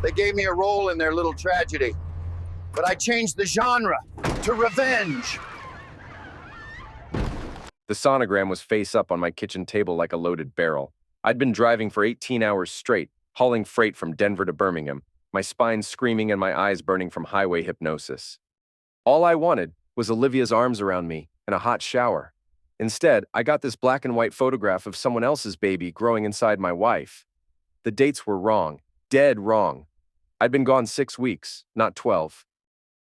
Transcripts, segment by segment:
They gave me a role in their little tragedy, but I changed the genre to revenge. The sonogram was face up on my kitchen table like a loaded barrel. I'd been driving for 18 hours straight, hauling freight from Denver to Birmingham, my spine screaming and my eyes burning from highway hypnosis. All I wanted was Olivia's arms around me and a hot shower. Instead, I got this black and white photograph of someone else's baby growing inside my wife. The dates were wrong, dead wrong. I'd been gone 6 weeks, not 12.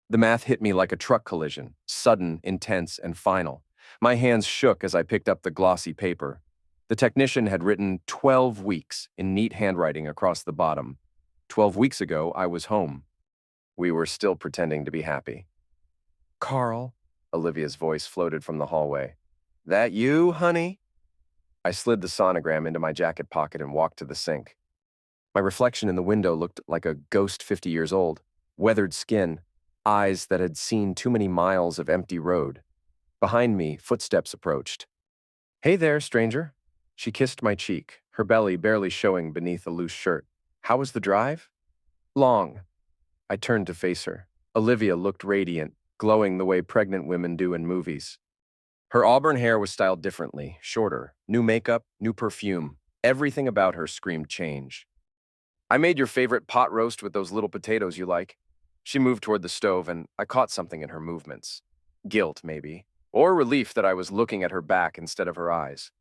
The math hit me like a truck collision, sudden, intense, and final. My hands shook as I picked up the glossy paper. The technician had written 12 weeks in neat handwriting across the bottom. 12 weeks ago, I was home. We were still pretending to be happy. "Carl," Olivia's voice floated from the hallway. "That you, honey?" I slid the sonogram into my jacket pocket and walked to the sink. My reflection in the window looked like a ghost 50 years old, weathered skin, eyes that had seen too many miles of empty road. Behind me, footsteps approached. "Hey there, stranger." She kissed my cheek, her belly barely showing beneath a loose shirt. "How was the drive?" "Long." I turned to face her. Olivia looked radiant, glowing the way pregnant women do in movies. Her auburn hair was styled differently, shorter, new makeup, new perfume. Everything about her screamed change. "I made your favorite pot roast with those little potatoes you like." She moved toward the stove, and I caught something in her movements. Guilt, maybe, or relief that I was looking at her back instead of her eyes.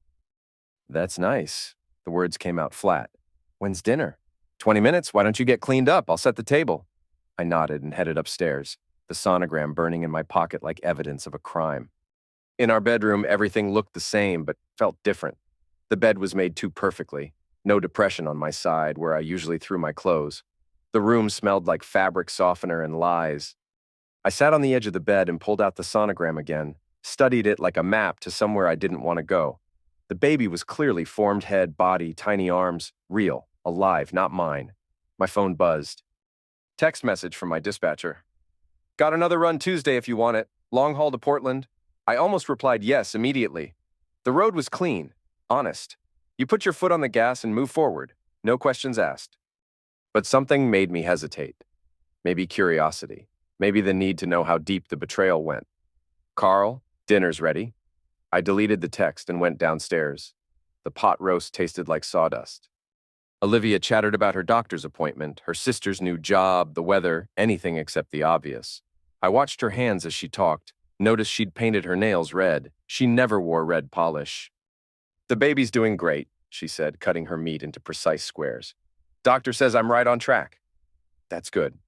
"That's nice." The words came out flat. "When's dinner?" 20 minutes, why don't you get cleaned up? I'll set the table." I nodded and headed upstairs, the sonogram burning in my pocket like evidence of a crime. In our bedroom, everything looked the same, but felt different. The bed was made too perfectly. No depression on my side, where I usually threw my clothes. The room smelled like fabric softener and lies. I sat on the edge of the bed and pulled out the sonogram again, studied it like a map to somewhere I didn't want to go. The baby was clearly formed head, body, tiny arms, real, alive, not mine. My phone buzzed. Text message from my dispatcher. "Got another run Tuesday if you want it. Long haul to Portland." I almost replied yes immediately. The road was clean, honest. You put your foot on the gas and move forward. No questions asked. But something made me hesitate. Maybe curiosity. Maybe the need to know how deep the betrayal went. "Carl, dinner's ready." I deleted the text and went downstairs. The pot roast tasted like sawdust. Olivia chattered about her doctor's appointment, her sister's new job, the weather, anything except the obvious. I watched her hands as she talked, noticed she'd painted her nails red. She never wore red polish. "The baby's doing great," she said, cutting her meat into precise squares. "Doctor says I'm right on track." "That's good."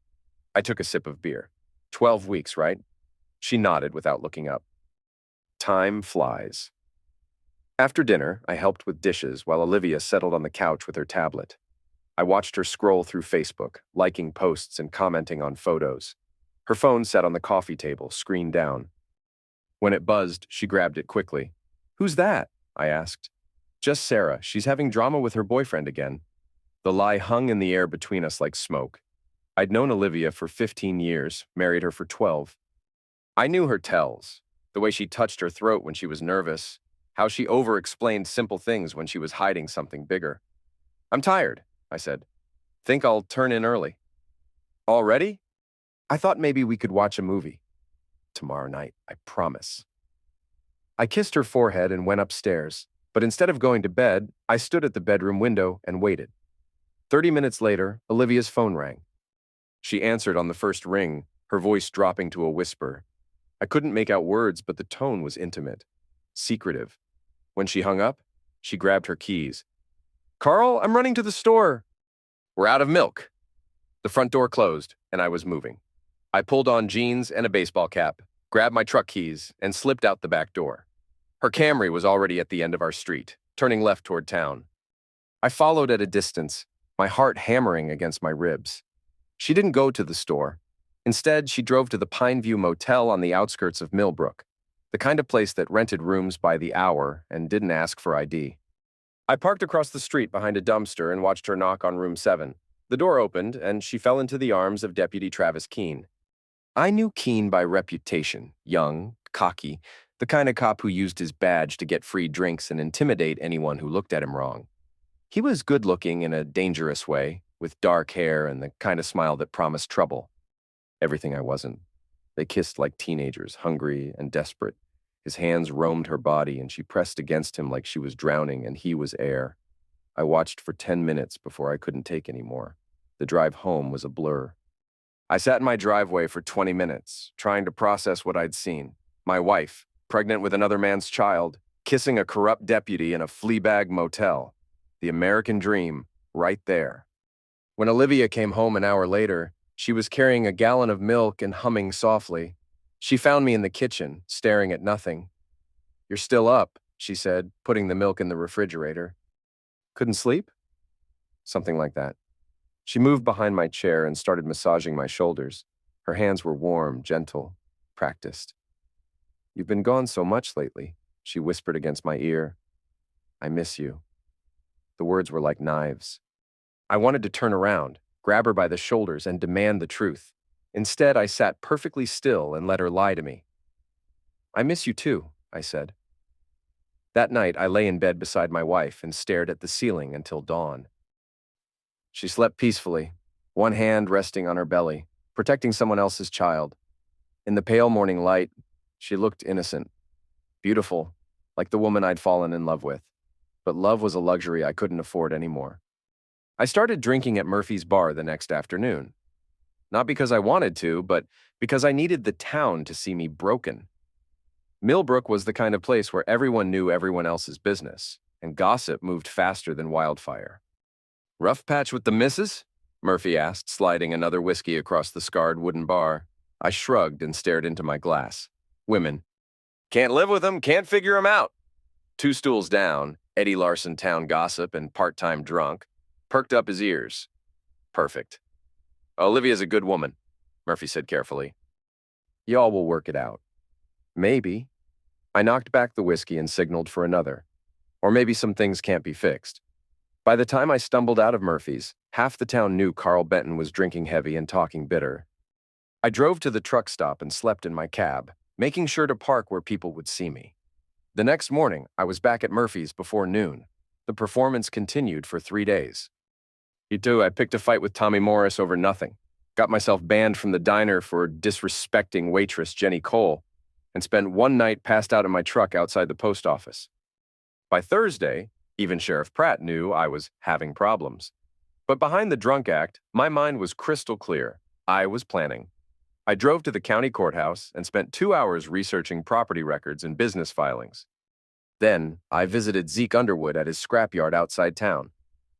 I took a sip of beer. 12 weeks, right? She nodded without looking up. Time flies. After dinner, I helped with dishes while Olivia settled on the couch with her tablet. I watched her scroll through Facebook, liking posts and commenting on photos. Her phone sat on the coffee table, screen down. When it buzzed, she grabbed it quickly. "Who's that?" I asked. "Just Sarah. She's having drama with her boyfriend again." The lie hung in the air between us like smoke. I'd known Olivia for 15 years, married her for 12. I knew her tells, the way she touched her throat when she was nervous, how she over-explained simple things when she was hiding something bigger. "I'm tired," I said. "Think I'll turn in early." "Already?" "I thought maybe we could watch a movie." "Tomorrow night, I promise." I kissed her forehead and went upstairs, but instead of going to bed, I stood at the bedroom window and waited. 30 minutes later, Olivia's phone rang. She answered on the first ring, her voice dropping to a whisper. I couldn't make out words, but the tone was intimate, secretive. When she hung up, she grabbed her keys. "Carl, I'm running to the store." "We're out of milk." The front door closed, and I was moving. I pulled on jeans and a baseball cap, grabbed my truck keys, and slipped out the back door. Her Camry was already at the end of our street, turning left toward town. I followed at a distance, my heart hammering against my ribs. She didn't go to the store. Instead, she drove to the Pineview Motel on the outskirts of Millbrook, the kind of place that rented rooms by the hour and didn't ask for ID. I parked across the street behind a dumpster and watched her knock on room 7. The door opened, and she fell into the arms of Deputy Travis Keene. I knew Keene by reputation, young, cocky, the kind of cop who used his badge to get free drinks and intimidate anyone who looked at him wrong. He was good-looking in a dangerous way, with dark hair and the kind of smile that promised trouble. Everything I wasn't. They kissed like teenagers, hungry and desperate. His hands roamed her body, and she pressed against him like she was drowning and he was air. I watched for 10 minutes before I couldn't take any more. The drive home was a blur. I sat in my driveway for 20 minutes, trying to process what I'd seen. My wife, pregnant with another man's child, kissing a corrupt deputy in a Fleabag motel. The American dream, right there. When Olivia came home an hour later, she was carrying a gallon of milk and humming softly. She found me in the kitchen, staring at nothing. "You're still up," she said, putting the milk in the refrigerator. "Couldn't sleep?" Something like that. She moved behind my chair and started massaging my shoulders. Her hands were warm, gentle, practiced. "You've been gone so much lately," she whispered against my ear. "I miss you." The words were like knives. I wanted to turn around, grab her by the shoulders, and demand the truth. Instead, I sat perfectly still and let her lie to me. "I miss you too," I said. That night, I lay in bed beside my wife and stared at the ceiling until dawn. She slept peacefully, one hand resting on her belly, protecting someone else's child. In the pale morning light, she looked innocent, beautiful, like the woman I'd fallen in love with. But love was a luxury I couldn't afford anymore. I started drinking at Murphy's bar the next afternoon. Not because I wanted to, but because I needed the town to see me broken. Millbrook was the kind of place where everyone knew everyone else's business, and gossip moved faster than wildfire. "Rough patch with the missus?" Murphy asked, sliding another whiskey across the scarred wooden bar. I shrugged and stared into my glass. Women. "Can't live with them, can't figure them out." Two stools down, Eddie Larson town gossip and part-time drunk, perked up his ears. "Perfect. Olivia's a good woman," Murphy said carefully. "Y'all will work it out." "Maybe." I knocked back the whiskey and signaled for another. Or maybe some things can't be fixed. By the time I stumbled out of Murphy's, half the town knew Carl Benton was drinking heavy and talking bitter. I drove to the truck stop and slept in my cab, making sure to park where people would see me. The next morning, I was back at Murphy's before noon. The performance continued for 3 days. You too, I picked a fight with Tommy Morris over nothing, got myself banned from the diner for disrespecting waitress Jenny Cole, and spent one night passed out in my truck outside the post office. By Thursday, even Sheriff Pratt knew I was having problems. But behind the drunk act, my mind was crystal clear. I was planning. I drove to the county courthouse and spent 2 hours researching property records and business filings. Then, I visited Zeke Underwood at his scrapyard outside town.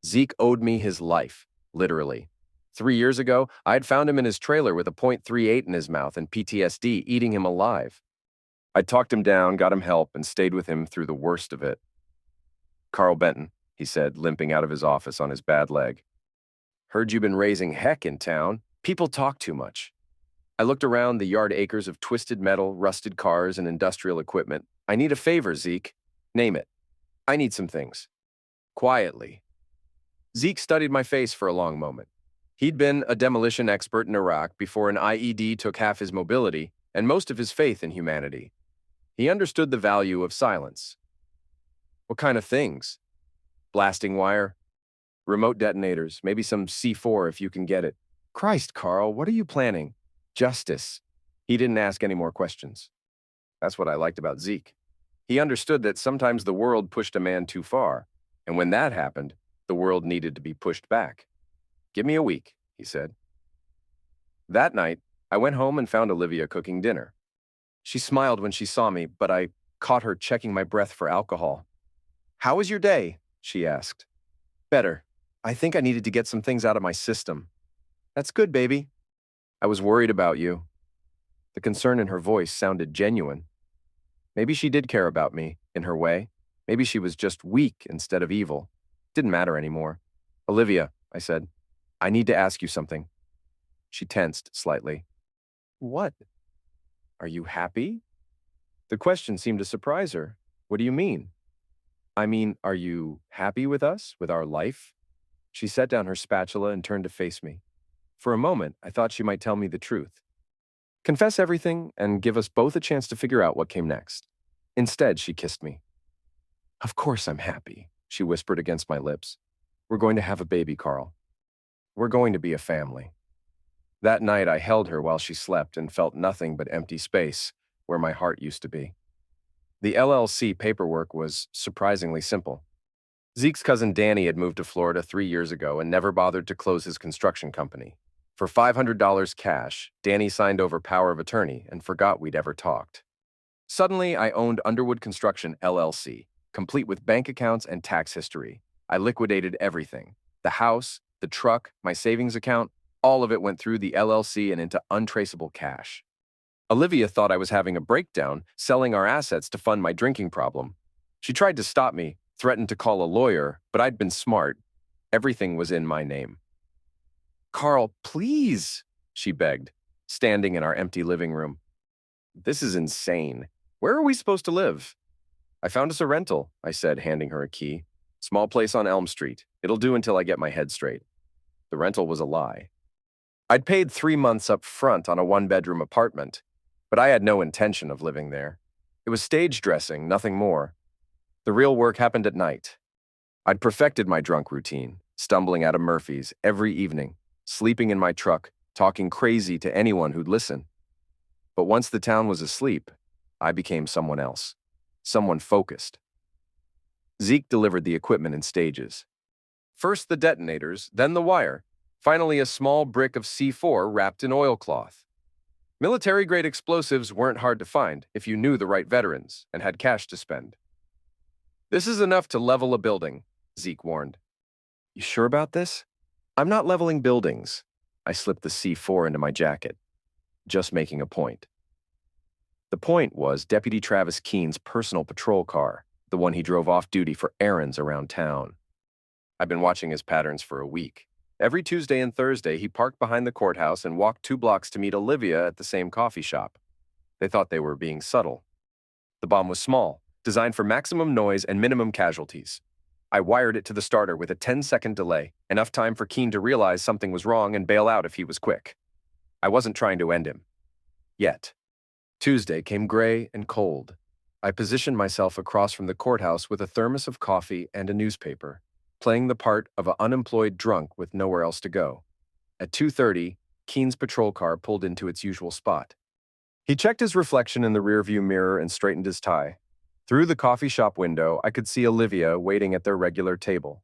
Zeke owed me his life, literally. 3 years ago, I'd found him in his trailer with a .38 in his mouth and PTSD, eating him alive. I talked him down, got him help, and stayed with him through the worst of it. "Carl Benton," he said, limping out of his office on his bad leg. "Heard you've been raising heck in town. People talk too much." I looked around the yard acres of twisted metal, rusted cars, and industrial equipment. "I need a favor, Zeke." "Name it." "I need some things." Quietly. Zeke studied my face for a long moment. He'd been a demolition expert in Iraq before an IED took half his mobility and most of his faith in humanity. He understood the value of silence. "What kind of things?" "Blasting wire, remote detonators, maybe some C4 if you can get it." "Christ, Carl, what are you planning?" "Justice." He didn't ask any more questions. That's what I liked about Zeke. He understood that sometimes the world pushed a man too far, and when that happened, the world needed to be pushed back. "Give me a week," he said. That night, I went home and found Olivia cooking dinner. She smiled when she saw me, but I caught her checking my breath for alcohol. "How was your day?" she asked. "Better. I think I needed to get some things out of my system." "That's good, baby." "I was worried about you." The concern in her voice sounded genuine. Maybe she did care about me, in her way. Maybe she was just weak instead of evil. Didn't matter anymore. "Olivia," I said, "I need to ask you something." She tensed slightly. "What?" "Are you happy?" The question seemed to surprise her. "What do you mean?" "I mean, are you happy with us, with our life?" She set down her spatula and turned to face me. For a moment, I thought she might tell me the truth. Confess everything and give us both a chance to figure out what came next. Instead, she kissed me. "Of course I'm happy," she whispered against my lips. "We're going to have a baby, Carl." We're going to be a family. That night, I held her while she slept and felt nothing but empty space where my heart used to be. The LLC paperwork was surprisingly simple. Zeke's cousin Danny had moved to Florida 3 years ago and never bothered to close his construction company. For $500 cash, Danny signed over power of attorney and forgot we'd ever talked. Suddenly, I owned Underwood Construction LLC, complete with bank accounts and tax history. I liquidated everything. The house, the truck, my savings account, all of it went through the LLC and into untraceable cash. Olivia thought I was having a breakdown, selling our assets to fund my drinking problem. She tried to stop me, threatened to call a lawyer, but I'd been smart. Everything was in my name. "Carl, please," she begged, standing in our empty living room. "This is insane. Where are we supposed to live?" "I found us a rental," I said, handing her a key. "Small place on Elm Street. It'll do until I get my head straight." The rental was a lie. I'd paid 3 months up front on a one-bedroom apartment, but I had no intention of living there. It was stage dressing, nothing more. The real work happened at night. I'd perfected my drunk routine, stumbling out of Murphy's every evening, sleeping in my truck, talking crazy to anyone who'd listen. But once the town was asleep, I became someone else, someone focused. Zeke delivered the equipment in stages. First the detonators, then the wire, finally a small brick of C4 wrapped in oilcloth. Military-grade explosives weren't hard to find if you knew the right veterans and had cash to spend. "This is enough to level a building," Zeke warned. "You sure about this?" "I'm not leveling buildings." I slipped the C4 into my jacket, just making a point. The point was Deputy Travis Keene's personal patrol car, the one he drove off duty for errands around town. I've been watching his patterns for a week. Every Tuesday and Thursday, he parked behind the courthouse and walked 2 blocks to meet Olivia at the same coffee shop. They thought they were being subtle. The bomb was small, designed for maximum noise and minimum casualties. I wired it to the starter with a 10-second delay, enough time for Keene to realize something was wrong and bail out if he was quick. I wasn't trying to end him. Yet. Tuesday came gray and cold. I positioned myself across from the courthouse with a thermos of coffee and a newspaper, playing the part of an unemployed drunk with nowhere else to go. At 2:30, Keene's patrol car pulled into its usual spot. He checked his reflection in the rearview mirror and straightened his tie. Through the coffee shop window, I could see Olivia waiting at their regular table.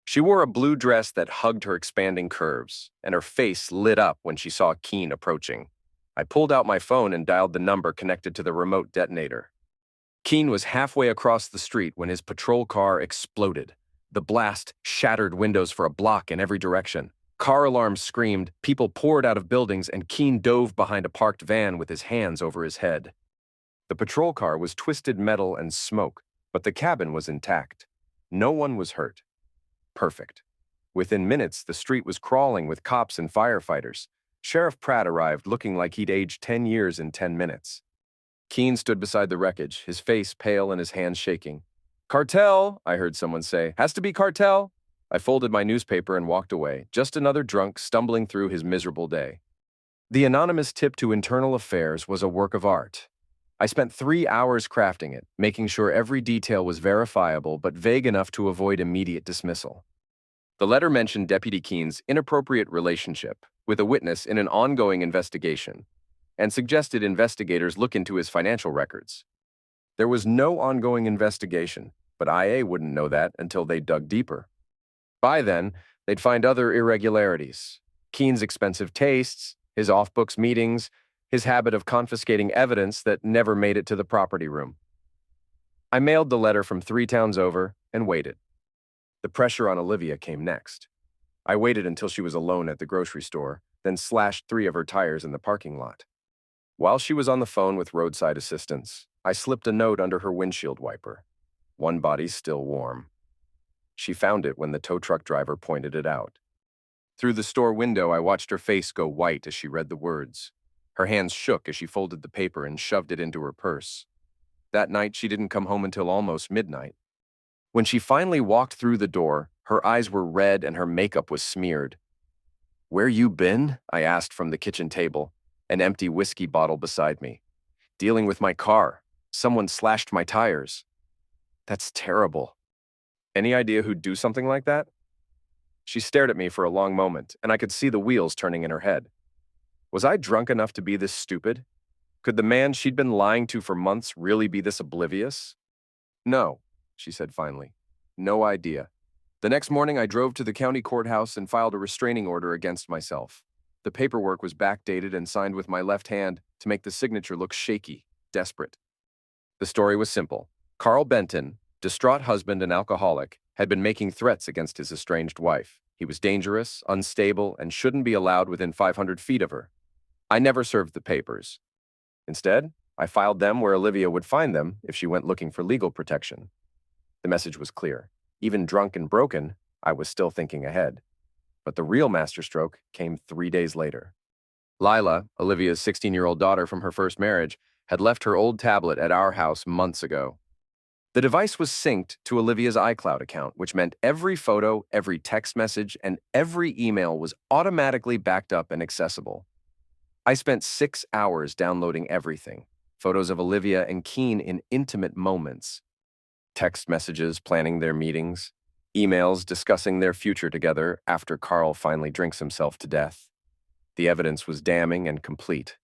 She wore a blue dress that hugged her expanding curves, and her face lit up when she saw Keene approaching. I pulled out my phone and dialed the number connected to the remote detonator. Keene was halfway across the street when his patrol car exploded. The blast shattered windows for a block in every direction. Car alarms screamed, people poured out of buildings, and Keene dove behind a parked van with his hands over his head. The patrol car was twisted metal and smoke, but the cabin was intact. No one was hurt. Perfect. Within minutes, the street was crawling with cops and firefighters. Sheriff Pratt arrived looking like he'd aged 10 years in 10 minutes. Keene stood beside the wreckage, his face pale and his hands shaking. "Cartel," I heard someone say. "Has to be cartel." I folded my newspaper and walked away, just another drunk stumbling through his miserable day. The anonymous tip to Internal Affairs was a work of art. I spent 3 hours crafting it, making sure every detail was verifiable but vague enough to avoid immediate dismissal. The letter mentioned Deputy Keene's inappropriate relationship with a witness in an ongoing investigation and suggested investigators look into his financial records. There was no ongoing investigation, but IA wouldn't know that until they dug deeper. By then, they'd find other irregularities: Keene's expensive tastes, his off-books meetings, his habit of confiscating evidence that never made it to the property room. I mailed the letter from 3 towns over and waited. The pressure on Olivia came next. I waited until she was alone at the grocery store, then slashed 3 of her tires in the parking lot. While she was on the phone with roadside assistance, I slipped a note under her windshield wiper. One body still warm. She found it when the tow truck driver pointed it out. Through the store window, I watched her face go white as she read the words. Her hands shook as she folded the paper and shoved it into her purse. That night, she didn't come home until almost midnight. When she finally walked through the door, her eyes were red and her makeup was smeared. "Where you been?" I asked from the kitchen table, an empty whiskey bottle beside me. "Dealing with my car. Someone slashed my tires." "That's terrible." "Any idea who'd do something like that?" She stared at me for a long moment, and I could see the wheels turning in her head. Was I drunk enough to be this stupid? Could the man she'd been lying to for months really be this oblivious? No, she said finally. No idea. The next morning, I drove to the county courthouse and filed a restraining order against myself. The paperwork was backdated and signed with my left hand to make the signature look shaky, desperate. The story was simple. Carl Benton, distraught husband and alcoholic, had been making threats against his estranged wife. He was dangerous, unstable, and shouldn't be allowed within 500 feet of her. I never served the papers. Instead, I filed them where Olivia would find them if she went looking for legal protection. The message was clear. Even drunk and broken, I was still thinking ahead. But the real masterstroke came 3 days later. Lila, Olivia's 16-year-old daughter from her first marriage, had left her old tablet at our house months ago. The device was synced to Olivia's iCloud account, which meant every photo, every text message, and every email was automatically backed up and accessible. I spent 6 hours downloading everything. Photos of Olivia and Keen in intimate moments. Text messages planning their meetings. Emails discussing their future together after Carl finally drinks himself to death. The evidence was damning and complete.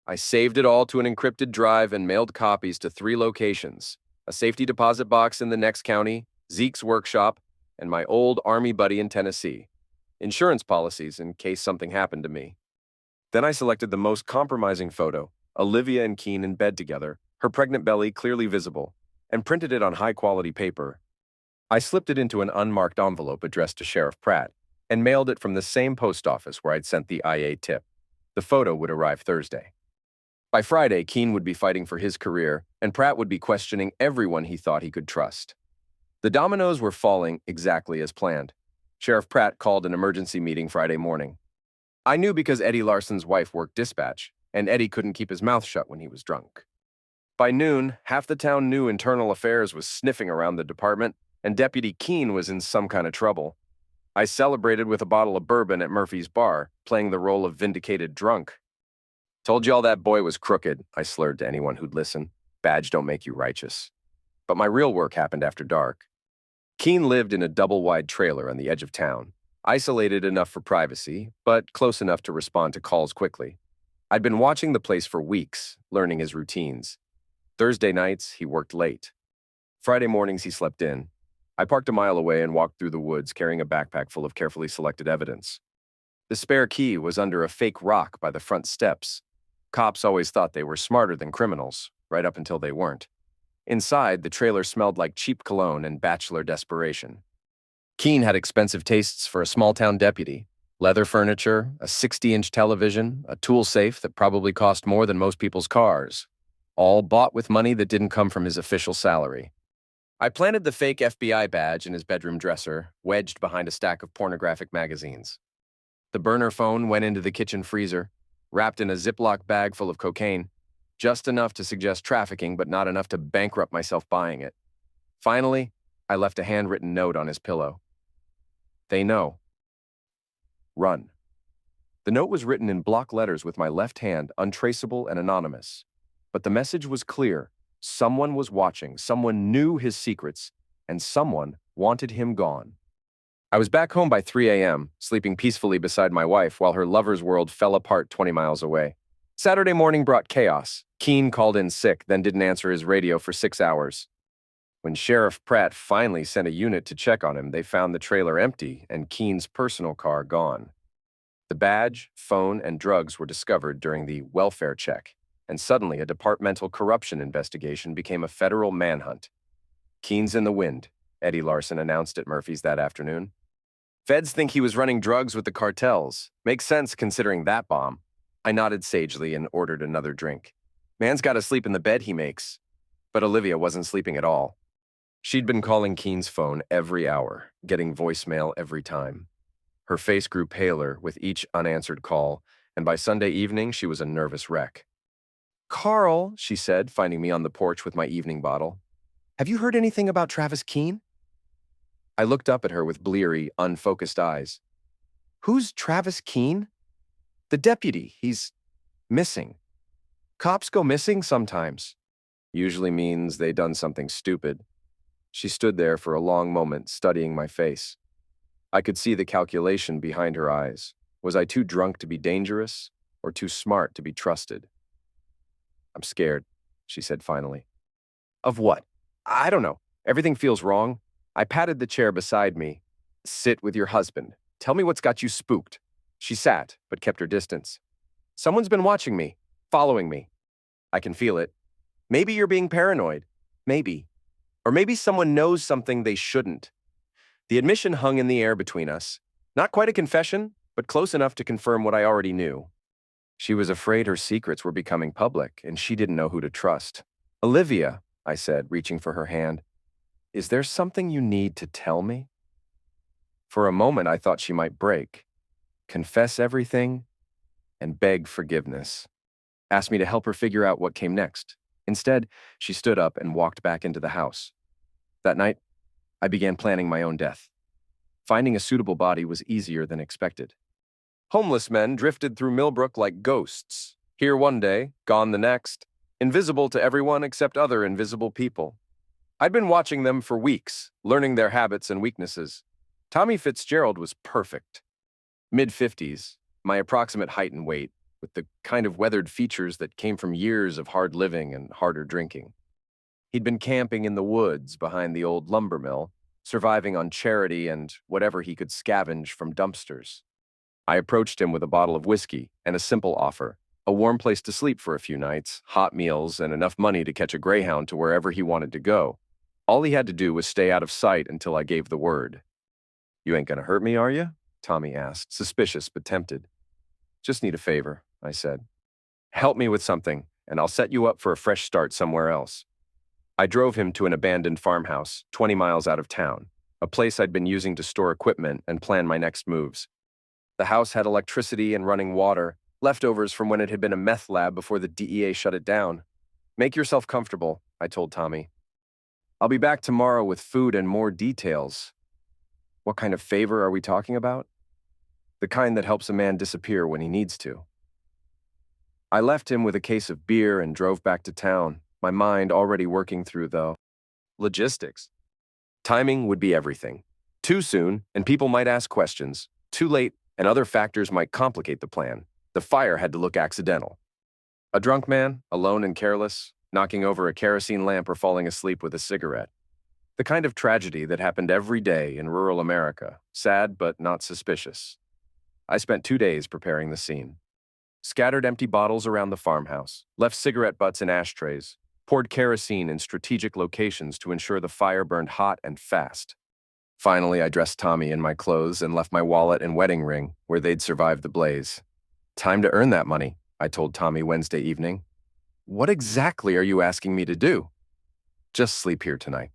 I saved it all to an encrypted drive and mailed copies to 3 locations: a safety deposit box in the next county, Zeke's workshop, and my old Army buddy in Tennessee. Insurance policies in case something happened to me. Then I selected the most compromising photo, Olivia and Keen in bed together, her pregnant belly clearly visible, and printed it on high-quality paper. I slipped it into an unmarked envelope addressed to Sheriff Pratt and mailed it from the same post office where I'd sent the IA tip. The photo would arrive Thursday. By Friday, Keen would be fighting for his career, and Pratt would be questioning everyone he thought he could trust. The dominoes were falling exactly as planned. Sheriff Pratt called an emergency meeting Friday morning. I knew because Eddie Larson's wife worked dispatch, and Eddie couldn't keep his mouth shut when he was drunk. By noon, half the town knew Internal Affairs was sniffing around the department, and Deputy Keen was in some kind of trouble. I celebrated with a bottle of bourbon at Murphy's bar, playing the role of vindicated drunk. Told y'all that boy was crooked, I slurred to anyone who'd listen. Badge don't make you righteous. But my real work happened after dark. Keen lived in a double-wide trailer on the edge of town, isolated enough for privacy, but close enough to respond to calls quickly. I'd been watching the place for weeks, learning his routines. Thursday nights, he worked late. Friday mornings, he slept in. I parked a mile away and walked through the woods, carrying a backpack full of carefully selected evidence. The spare key was under a fake rock by the front steps. Cops always thought they were smarter than criminals, right up until they weren't. Inside, the trailer smelled like cheap cologne and bachelor desperation. Keen had expensive tastes for a small-town deputy. Leather furniture, a 60-inch television, a tool safe that probably cost more than most people's cars. All bought with money that didn't come from his official salary. I planted the fake FBI badge in his bedroom dresser, wedged behind a stack of pornographic magazines. The burner phone went into the kitchen freezer, wrapped in a Ziploc bag full of cocaine, just enough to suggest trafficking but not enough to bankrupt myself buying it. Finally, I left a handwritten note on his pillow. They know. Run. The note was written in block letters with my left hand, untraceable and anonymous. But the message was clear. Someone was watching, someone knew his secrets, and someone wanted him gone. I was back home by 3 a.m., sleeping peacefully beside my wife while her lover's world fell apart 20 miles away. Saturday morning brought chaos. Keen called in sick, then didn't answer his radio for 6 hours. When Sheriff Pratt finally sent a unit to check on him, they found the trailer empty and Keen's personal car gone. The badge, phone, and drugs were discovered during the welfare check, and suddenly a departmental corruption investigation became a federal manhunt. Keen's in the wind, Eddie Larson announced at Murphy's that afternoon. Feds think he was running drugs with the cartels. Makes sense considering that bomb. I nodded sagely and ordered another drink. Man's got to sleep in the bed he makes. But Olivia wasn't sleeping at all. She'd been calling Keen's phone every hour, getting voicemail every time. Her face grew paler with each unanswered call, and by Sunday evening, she was a nervous wreck. "Carl," she said, finding me on the porch with my evening bottle, "have you heard anything about Travis Keen?" I looked up at her with bleary, unfocused eyes. "Who's Travis Keen?" "The deputy. He's missing." "Cops go missing sometimes." "Usually means they done something stupid." She stood there for a long moment, studying my face. I could see the calculation behind her eyes. Was I too drunk to be dangerous, or too smart to be trusted? I'm scared, she said finally. Of what? I don't know. Everything feels wrong. I patted the chair beside me. Sit with your husband. Tell me what's got you spooked. She sat, but kept her distance. Someone's been watching me, following me. I can feel it. Maybe you're being paranoid. Maybe. Or maybe someone knows something they shouldn't. The admission hung in the air between us. Not quite a confession, but close enough to confirm what I already knew. She was afraid her secrets were becoming public, and she didn't know who to trust. Olivia, I said, reaching for her hand, is there something you need to tell me? For a moment, I thought she might break, confess everything, and beg forgiveness. Asked me to help her figure out what came next. Instead, she stood up and walked back into the house. That night, I began planning my own death. Finding a suitable body was easier than expected. Homeless men drifted through Millbrook like ghosts, here one day, gone the next, invisible to everyone except other invisible people. I'd been watching them for weeks, learning their habits and weaknesses. Tommy Fitzgerald was perfect. Mid-50s, my approximate height and weight, with the kind of weathered features that came from years of hard living and harder drinking. He'd been camping in the woods behind the old lumber mill, surviving on charity and whatever he could scavenge from dumpsters. I approached him with a bottle of whiskey and a simple offer, a warm place to sleep for a few nights, hot meals, and enough money to catch a Greyhound to wherever he wanted to go. All he had to do was stay out of sight until I gave the word. You ain't gonna hurt me, are you? Tommy asked, suspicious but tempted. Just need a favor, I said. Help me with something, and I'll set you up for a fresh start somewhere else. I drove him to an abandoned farmhouse, 20 miles out of town, a place I'd been using to store equipment and plan my next moves. The house had electricity and running water, leftovers from when it had been a meth lab before the DEA shut it down. Make yourself comfortable, I told Tommy. I'll be back tomorrow with food and more details. What kind of favor are we talking about? The kind that helps a man disappear when he needs to. I left him with a case of beer and drove back to town, my mind already working through the logistics. Timing would be everything. Too soon, and people might ask questions. Too late, and other factors might complicate the plan. The fire had to look accidental. A drunk man, alone and careless, knocking over a kerosene lamp or falling asleep with a cigarette. The kind of tragedy that happened every day in rural America, sad but not suspicious. I spent 2 days preparing the scene. Scattered empty bottles around the farmhouse, left cigarette butts in ashtrays, poured kerosene in strategic locations to ensure the fire burned hot and fast. Finally, I dressed Tommy in my clothes and left my wallet and wedding ring where they'd survived the blaze. Time to earn that money, I told Tommy Wednesday evening. What exactly are you asking me to do? Just sleep here tonight.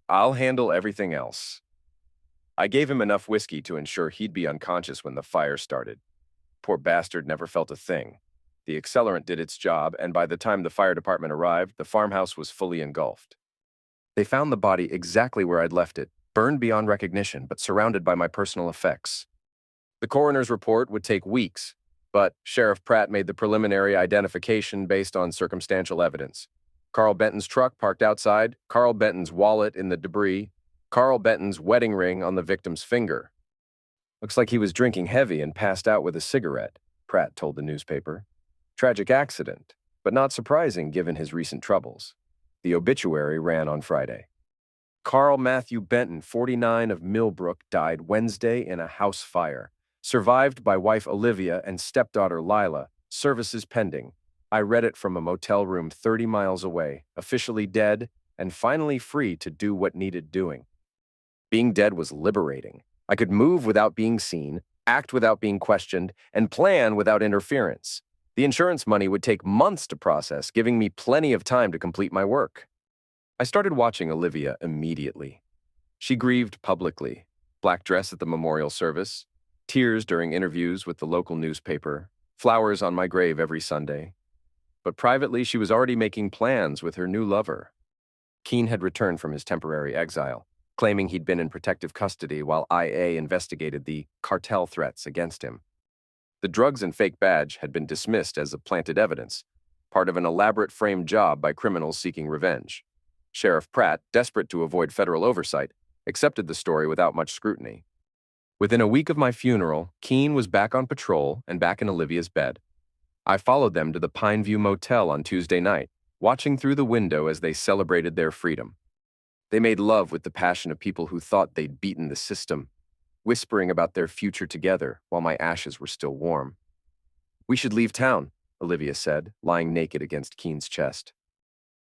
I'll handle everything else. I gave him enough whiskey to ensure he'd be unconscious when the fire started. Poor bastard never felt a thing. The accelerant did its job, and by the time the fire department arrived, the farmhouse was fully engulfed. They found the body exactly where I'd left it, burned beyond recognition, but surrounded by my personal effects. The coroner's report would take weeks, but Sheriff Pratt made the preliminary identification based on circumstantial evidence. Carl Benton's truck parked outside, Carl Benton's wallet in the debris, Carl Benton's wedding ring on the victim's finger. Looks like he was drinking heavy and passed out with a cigarette, Pratt told the newspaper. Tragic accident, but not surprising given his recent troubles. The obituary ran on Friday. Carl Matthew Benton, 49 of Millbrook, died Wednesday in a house fire. Survived by wife Olivia and stepdaughter Lila. Services pending. I read it from a motel room 30 miles away, officially dead and finally free to do what needed doing. Being dead was liberating. I could move without being seen, act without being questioned, and plan without interference. The insurance money would take months to process, giving me plenty of time to complete my work. I started watching Olivia immediately. She grieved publicly, black dress at the memorial service, tears during interviews with the local newspaper, flowers on my grave every Sunday. But privately, she was already making plans with her new lover. Keene had returned from his temporary exile, claiming he'd been in protective custody while IA investigated the cartel threats against him. The drugs and fake badge had been dismissed as planted evidence, part of an elaborate framed job by criminals seeking revenge. Sheriff Pratt, desperate to avoid federal oversight, accepted the story without much scrutiny. Within a week of my funeral, Keene was back on patrol and back in Olivia's bed. I followed them to the Pineview Motel on Tuesday night, watching through the window as they celebrated their freedom. They made love with the passion of people who thought they'd beaten the system, whispering about their future together while my ashes were still warm. "We should leave town," Olivia said, lying naked against Keene's chest.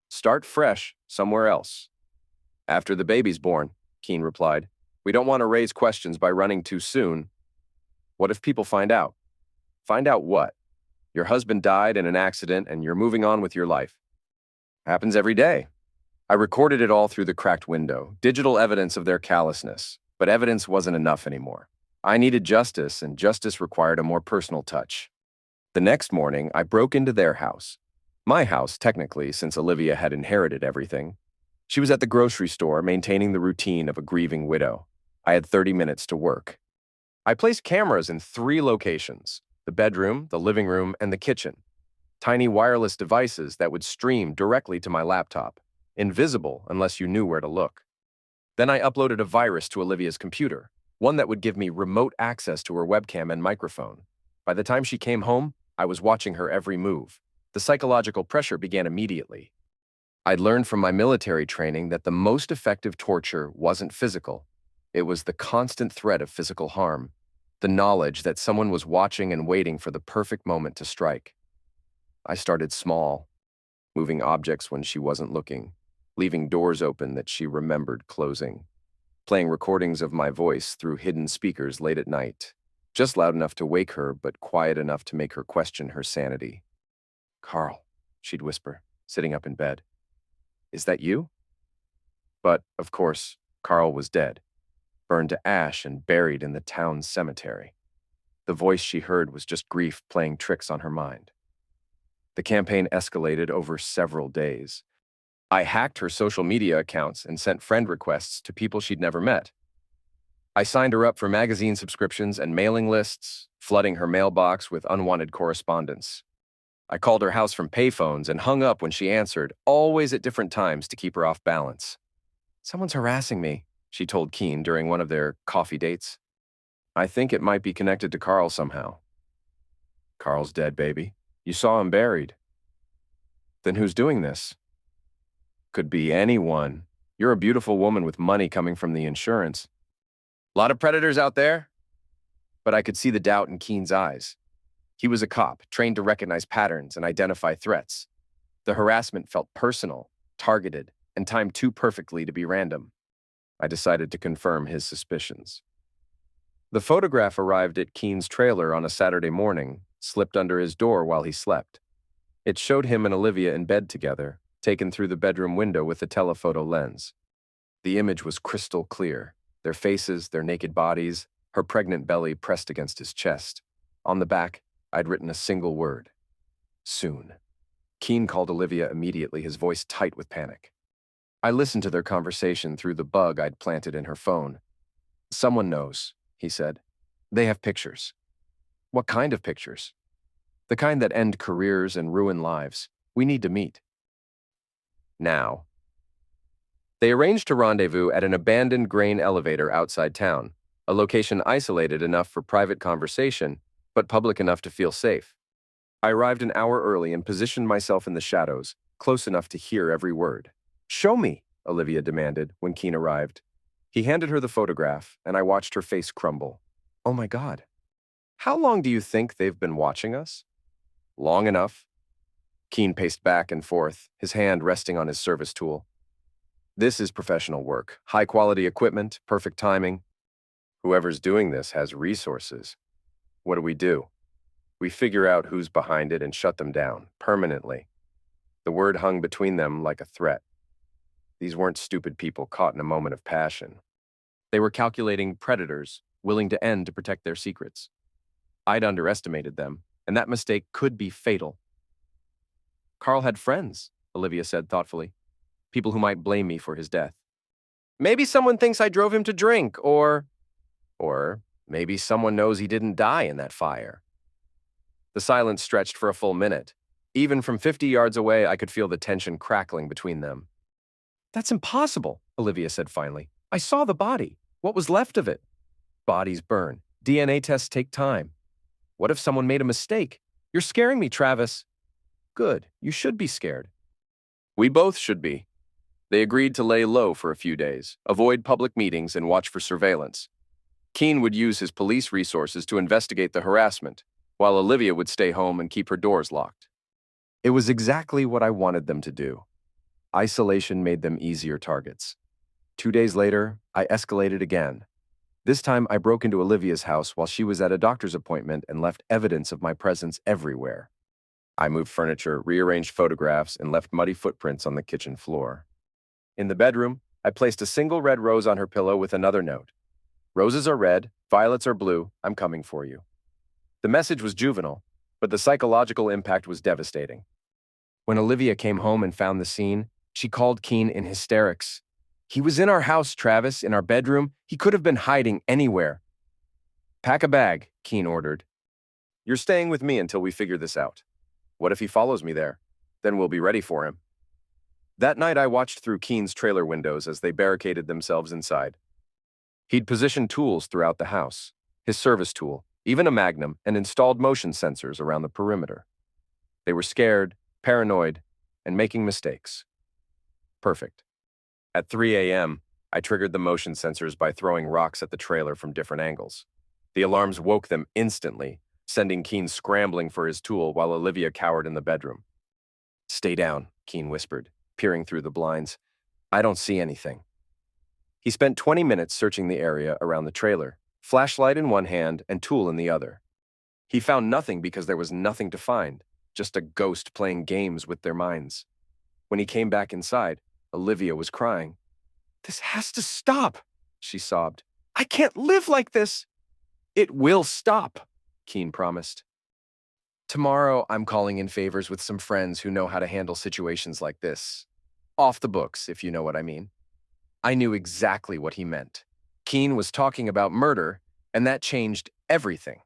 "Start fresh somewhere else." "After the baby's born," Keene replied. "We don't want to raise questions by running too soon." "What if people find out?" "Find out what? Your husband died in an accident and you're moving on with your life." "Happens every day." I recorded it all through the cracked window, digital evidence of their callousness, but evidence wasn't enough anymore. I needed justice, and justice required a more personal touch. The next morning, I broke into their house. My house, technically, since Olivia had inherited everything. She was at the grocery store, maintaining the routine of a grieving widow. I had 30 minutes to work. I placed cameras in 3 locations: the bedroom, the living room, and the kitchen. Tiny wireless devices that would stream directly to my laptop, invisible unless you knew where to look. Then I uploaded a virus to Olivia's computer, one that would give me remote access to her webcam and microphone. By the time she came home, I was watching her every move. The psychological pressure began immediately. I'd learned from my military training that the most effective torture wasn't physical. It was the constant threat of physical harm, the knowledge that someone was watching and waiting for the perfect moment to strike. I started small, moving objects when she wasn't looking, leaving doors open that she remembered closing, playing recordings of my voice through hidden speakers late at night, just loud enough to wake her but quiet enough to make her question her sanity. "Carl," she'd whisper, sitting up in bed. "Is that you?" But, of course, Carl was dead, burned to ash and buried in the town's cemetery. The voice she heard was just grief playing tricks on her mind. The campaign escalated over several days. I hacked her social media accounts and sent friend requests to people she'd never met. I signed her up for magazine subscriptions and mailing lists, flooding her mailbox with unwanted correspondence. I called her house from payphones and hung up when she answered, always at different times to keep her off balance. "Someone's harassing me," she told Keene during one of their coffee dates. "I think it might be connected to Carl somehow." "Carl's dead, baby. You saw him buried." "Then who's doing this?" "Could be anyone. You're a beautiful woman with money coming from the insurance." "Lot of predators out there?" But I could see the doubt in Keene's eyes. He was a cop, trained to recognize patterns and identify threats. The harassment felt personal, targeted, and timed too perfectly to be random. I decided to confirm his suspicions. The photograph arrived at Keene's trailer on a Saturday morning, slipped under his door while he slept. It showed him and Olivia in bed together, taken through the bedroom window with a telephoto lens. The image was crystal clear, their faces, their naked bodies, her pregnant belly pressed against his chest. On the back, I'd written a single word: soon. Keene called Olivia immediately, his voice tight with panic. I listened to their conversation through the bug I'd planted in her phone. "Someone knows," he said. "They have pictures." "What kind of pictures?" "The kind that end careers and ruin lives. We need to meet." Now. They arranged to rendezvous at an abandoned grain elevator outside town, a location isolated enough for private conversation, but public enough to feel safe. I arrived an hour early and positioned myself in the shadows, close enough to hear every word. "Show me," Olivia demanded when Keene arrived. He handed her the photograph, and I watched her face crumble. "Oh my God. How long do you think they've been watching us?" "Long enough." Keene paced back and forth, his hand resting on his service tool. "This is professional work. High-quality equipment, perfect timing. Whoever's doing this has resources. What do? We figure out who's behind it and shut them down, permanently." The word hung between them like a threat. These weren't stupid people caught in a moment of passion. They were calculating predators, willing to end to protect their secrets. I'd underestimated them, and that mistake could be fatal. "Carl had friends," Olivia said thoughtfully. "People who might blame me for his death. Maybe someone thinks I drove him to drink, or maybe someone knows he didn't die in that fire." The silence stretched for a full minute. Even from 50 yards away, I could feel the tension crackling between them. "That's impossible," Olivia said finally. I saw the body. What was left of it? Bodies burn. DNA tests take time. What if someone made a mistake? You're scaring me, Travis. Good. You should be scared. We both should be. They agreed to lay low for a few days, avoid public meetings, and watch for surveillance. Keene would use his police resources to investigate the harassment, while Olivia would stay home and keep her doors locked. It was exactly what I wanted them to do. Isolation made them easier targets. 2 days later, I escalated again. This time, I broke into Olivia's house while she was at a doctor's appointment and left evidence of my presence everywhere. I moved furniture, rearranged photographs, and left muddy footprints on the kitchen floor. In the bedroom, I placed a single red rose on her pillow with another note. Roses are red, violets are blue, I'm coming for you. The message was juvenile, but the psychological impact was devastating. When Olivia came home and found the scene, she called Keene in hysterics. He was in our house, Travis, in our bedroom. He could have been hiding anywhere. Pack a bag, Keene ordered. You're staying with me until we figure this out. What if he follows me there? Then we'll be ready for him. That night I watched through Keene's trailer windows as they barricaded themselves inside. He'd positioned tools throughout the house, his service tool, even a magnum, and installed motion sensors around the perimeter. They were scared, paranoid, and making mistakes. Perfect. At 3 a.m., I triggered the motion sensors by throwing rocks at the trailer from different angles. The alarms woke them instantly, sending Keene scrambling for his tool while Olivia cowered in the bedroom. Stay down, Keene whispered, peering through the blinds. I don't see anything. He spent 20 minutes searching the area around the trailer, flashlight in one hand and tool in the other. He found nothing because there was nothing to find, just a ghost playing games with their minds. When he came back inside, Olivia was crying. This has to stop, she sobbed. I can't live like this. It will stop, Keene promised. Tomorrow, I'm calling in favors with some friends who know how to handle situations like this. Off the books, if you know what I mean. I knew exactly what he meant. Keene was talking about murder, and that changed everything.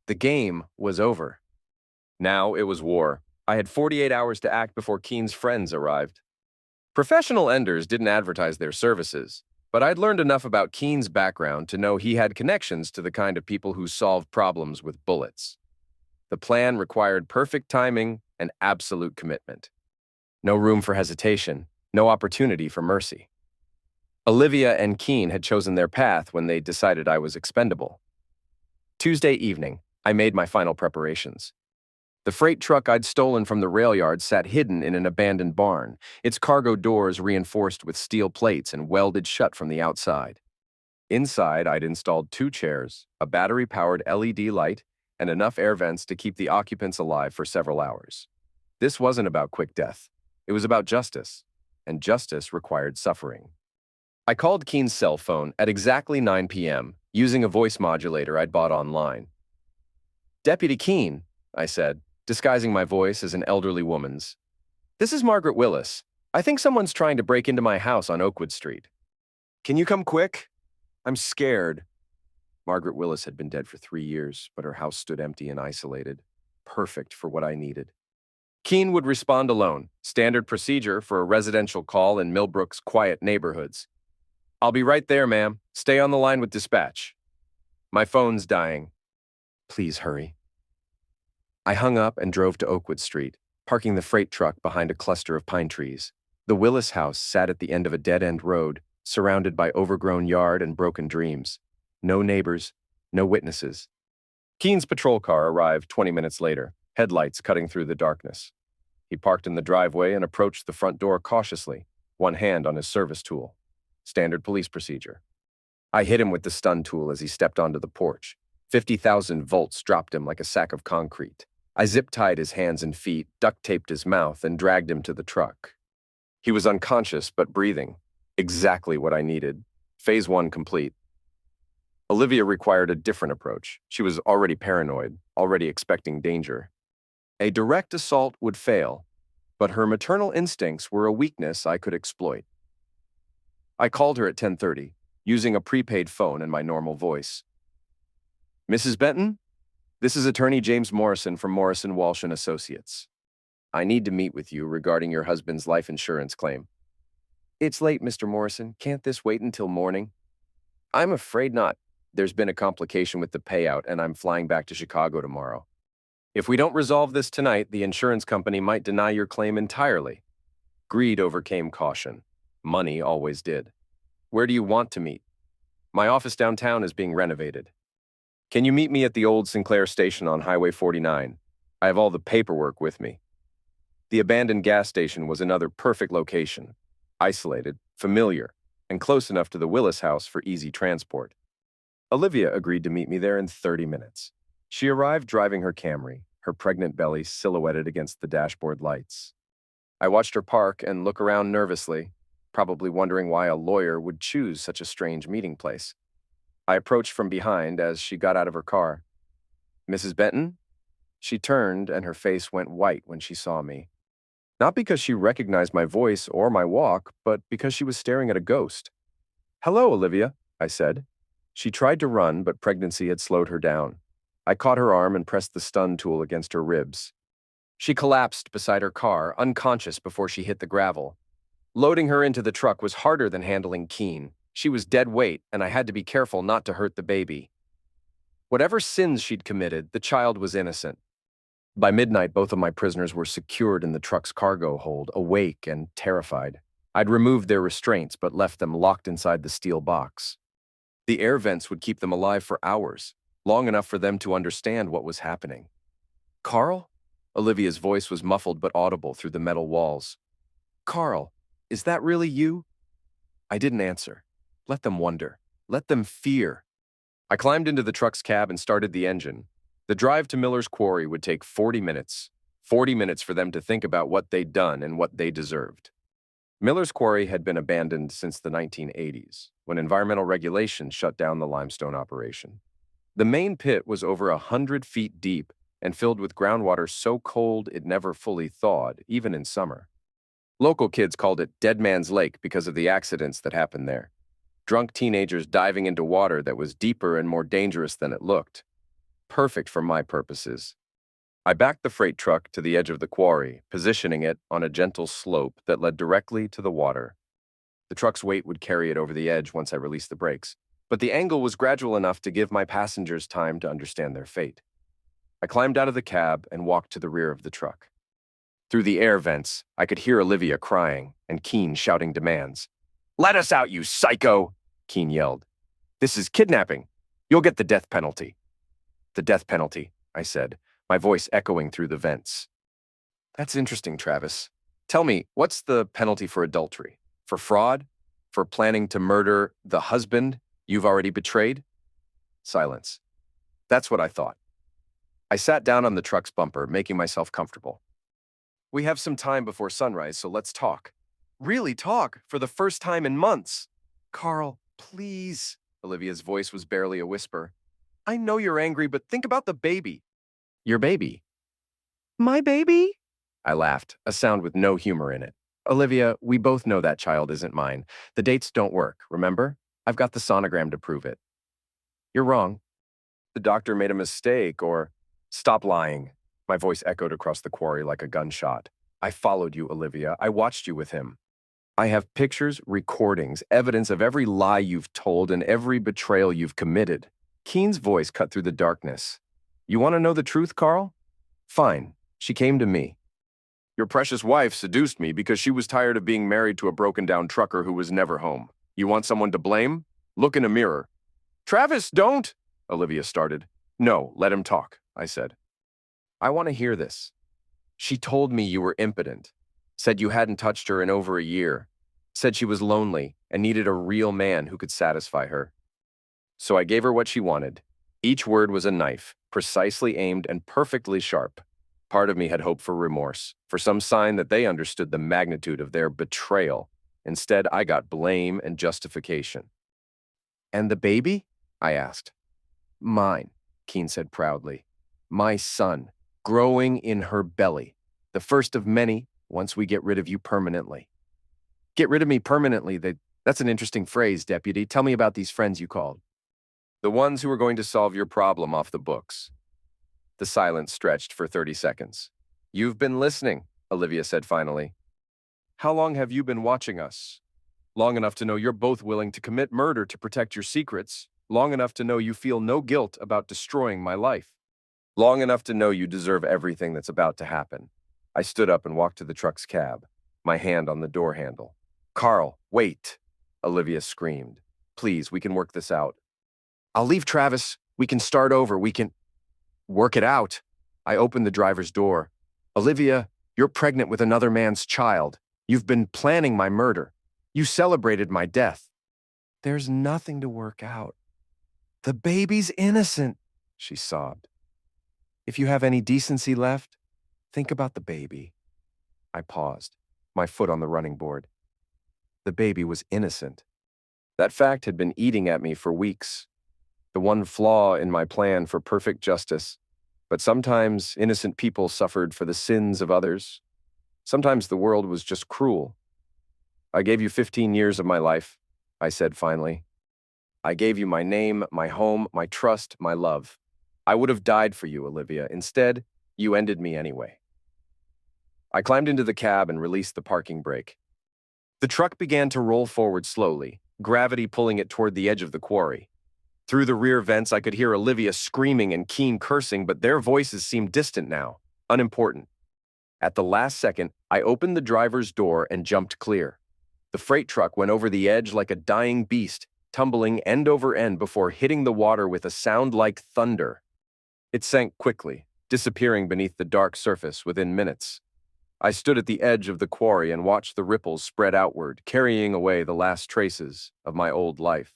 The game was over. Now it was war. I had 48 hours to act before Keene's friends arrived. Professional enders didn't advertise their services, but I'd learned enough about Keene's background to know he had connections to the kind of people who solve problems with bullets. The plan required perfect timing and absolute commitment. No room for hesitation, no opportunity for mercy. Olivia and Keene had chosen their path when they decided I was expendable. Tuesday evening, I made my final preparations. The freight truck I'd stolen from the rail yard sat hidden in an abandoned barn, its cargo doors reinforced with steel plates and welded shut from the outside. Inside, I'd installed 2 chairs, a battery-powered LED light, and enough air vents to keep the occupants alive for several hours. This wasn't about quick death. It was about justice, and justice required suffering. I called Keene's cell phone at exactly 9 p.m., using a voice modulator I'd bought online. Deputy Keene, I said, disguising my voice as an elderly woman's. This is Margaret Willis. I think someone's trying to break into my house on Oakwood Street. Can you come quick? I'm scared. Margaret Willis had been dead for 3 years, but her house stood empty and isolated. Perfect for what I needed. Keene would respond alone, standard procedure for a residential call in Millbrook's quiet neighborhoods. I'll be right there, ma'am. Stay on the line with dispatch. My phone's dying. Please hurry. I hung up and drove to Oakwood Street, parking the freight truck behind a cluster of pine trees. The Willis house sat at the end of a dead-end road, surrounded by overgrown yard and broken dreams. No neighbors, no witnesses. Keene's patrol car arrived 20 minutes later, headlights cutting through the darkness. He parked in the driveway and approached the front door cautiously, one hand on his service tool. Standard police procedure. I hit him with the stun tool as he stepped onto the porch. 50,000 volts dropped him like a sack of concrete. I zip-tied his hands and feet, duct-taped his mouth, and dragged him to the truck. He was unconscious but breathing. Exactly what I needed. Phase 1 complete. Olivia required a different approach. She was already paranoid, already expecting danger. A direct assault would fail, but her maternal instincts were a weakness I could exploit. I called her at 10:30, using a prepaid phone and my normal voice. Mrs. Benton? This is Attorney James Morrison from Morrison, Walsh & Associates. I need to meet with you regarding your husband's life insurance claim. It's late, Mr. Morrison. Can't this wait until morning? I'm afraid not. There's been a complication with the payout, and I'm flying back to Chicago tomorrow. If we don't resolve this tonight, the insurance company might deny your claim entirely. Greed overcame caution. Money always did. Where do you want to meet? My office downtown is being renovated. Can you meet me at the old Sinclair station on Highway 49? I have all the paperwork with me. The abandoned gas station was another perfect location. Isolated, familiar, and close enough to the Willis house for easy transport. Olivia agreed to meet me there in 30 minutes. She arrived driving her Camry, her pregnant belly silhouetted against the dashboard lights. I watched her park and look around nervously, probably wondering why a lawyer would choose such a strange meeting place. I approached from behind as she got out of her car. "Mrs. Benton?" She turned and her face went white when she saw me. Not because she recognized my voice or my walk, but because she was staring at a ghost. "Hello, Olivia," I said. She tried to run, but pregnancy had slowed her down. I caught her arm and pressed the stun tool against her ribs. She collapsed beside her car, unconscious before she hit the gravel. Loading her into the truck was harder than handling Keen. She was dead weight, and I had to be careful not to hurt the baby. Whatever sins she'd committed, the child was innocent. By midnight, both of my prisoners were secured in the truck's cargo hold, awake and terrified. I'd removed their restraints, but left them locked inside the steel box. The air vents would keep them alive for hours, long enough for them to understand what was happening. "Carl?" Olivia's voice was muffled but audible through the metal walls. "Carl, is that really you?" I didn't answer. Let them wonder. Let them fear. I climbed into the truck's cab and started the engine. The drive to Miller's Quarry would take 40 minutes. 40 minutes for them to think about what they'd done and what they deserved. Miller's Quarry had been abandoned since the 1980s, when environmental regulations shut down the limestone operation. The main pit was over 100 feet deep and filled with groundwater so cold it never fully thawed, even in summer. Local kids called it Dead Man's Lake because of the accidents that happened there. Drunk teenagers diving into water that was deeper and more dangerous than it looked. Perfect for my purposes. I backed the freight truck to the edge of the quarry, positioning it on a gentle slope that led directly to the water. The truck's weight would carry it over the edge once I released the brakes, but the angle was gradual enough to give my passengers time to understand their fate. I climbed out of the cab and walked to the rear of the truck. Through the air vents, I could hear Olivia crying and Keen shouting demands. "Let us out, you psycho!" Keen yelled. "This is kidnapping. You'll get the death penalty." "The death penalty," I said, my voice echoing through the vents. "That's interesting, Travis. Tell me, what's the penalty for adultery? For fraud? For planning to murder the husband you've already betrayed?" Silence. That's what I thought. I sat down on the truck's bumper, making myself comfortable. "We have some time before sunrise, so let's talk." "Really talk, for the first time in months." "Carl, please." Olivia's voice was barely a whisper. "I know you're angry, but think about the baby." "Your baby?" "My baby?" I laughed, a sound with no humor in it. "Olivia, we both know that child isn't mine. The dates don't work, remember? I've got the sonogram to prove it." "You're wrong. The doctor made a mistake, or—" "Stop lying." My voice echoed across the quarry like a gunshot. "I followed you, Olivia. I watched you with him. I have pictures, recordings, evidence of every lie you've told and every betrayal you've committed." Keen's voice cut through the darkness. "You want to know the truth, Carl? Fine. She came to me. Your precious wife seduced me because she was tired of being married to a broken-down trucker who was never home. You want someone to blame? Look in a mirror." "Travis, don't!" Olivia started. "No, let him talk," I said. "I want to hear this. She told me you were impotent, said you hadn't touched her in over a year, said she was lonely and needed a real man who could satisfy her. So I gave her what she wanted. Each word was a knife, precisely aimed and perfectly sharp. Part of me had hoped for remorse, for some sign that they understood the magnitude of their betrayal. Instead, I got blame and justification. "And the baby?" I asked. "Mine," Keen said proudly. "My son, growing in her belly. The first of many, once we get rid of you permanently." "Get rid of me permanently? That's an interesting phrase, Deputy. Tell me about these friends you called." "The ones who are going to solve your problem off the books." The silence stretched for 30 seconds. "You've been listening," Olivia said finally. "How long have you been watching us?" Long enough to know you're both willing to commit murder to protect your secrets. Long enough to know you feel no guilt about destroying my life. Long enough to know you deserve everything that's about to happen. I stood up and walked to the truck's cab, my hand on the door handle. "Carl, wait," Olivia screamed. "Please, we can work this out." "I'll leave, Travis. We can start over. We can work it out." I opened the driver's door. "Olivia, you're pregnant with another man's child. You've been planning my murder. You celebrated my death." "There's nothing to work out. The baby's innocent," she sobbed. "If you have any decency left, think about the baby." I paused, my foot on the running board. The baby was innocent. That fact had been eating at me for weeks. The one flaw in my plan for perfect justice. But sometimes innocent people suffered for the sins of others. Sometimes the world was just cruel. "I gave you 15 years of my life," I said finally. "I gave you my name, my home, my trust, my love. I would have died for you, Olivia. Instead, you ended me anyway." I climbed into the cab and released the parking brake. The truck began to roll forward slowly, gravity pulling it toward the edge of the quarry. Through the rear vents, I could hear Olivia screaming and Keen cursing, but their voices seemed distant now, unimportant. At the last second, I opened the driver's door and jumped clear. The freight truck went over the edge like a dying beast, tumbling end over end before hitting the water with a sound like thunder. It sank quickly, disappearing beneath the dark surface within minutes. I stood at the edge of the quarry and watched the ripples spread outward, carrying away the last traces of my old life.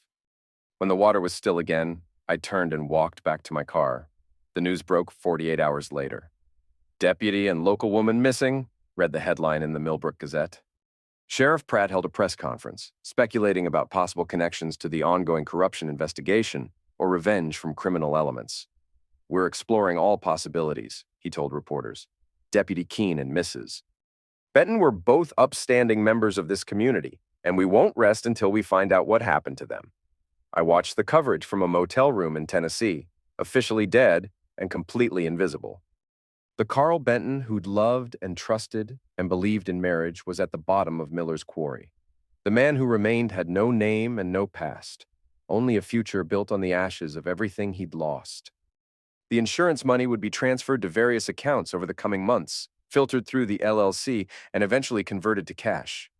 When the water was still again, I turned and walked back to my car. The news broke 48 hours later. "Deputy and local woman missing," read the headline in the Millbrook Gazette. Sheriff Pratt held a press conference, speculating about possible connections to the ongoing corruption investigation or revenge from criminal elements. "We're exploring all possibilities," he told reporters. Deputy Keene and Mrs. Benton were both upstanding members of this community, and we won't rest until we find out what happened to them. I watched the coverage from a motel room in Tennessee, officially dead and completely invisible. The Carl Benton who'd loved and trusted and believed in marriage was at the bottom of Miller's quarry. The man who remained had no name and no past, only a future built on the ashes of everything he'd lost. The insurance money would be transferred to various accounts over the coming months, filtered through the LLC, and eventually converted to cash.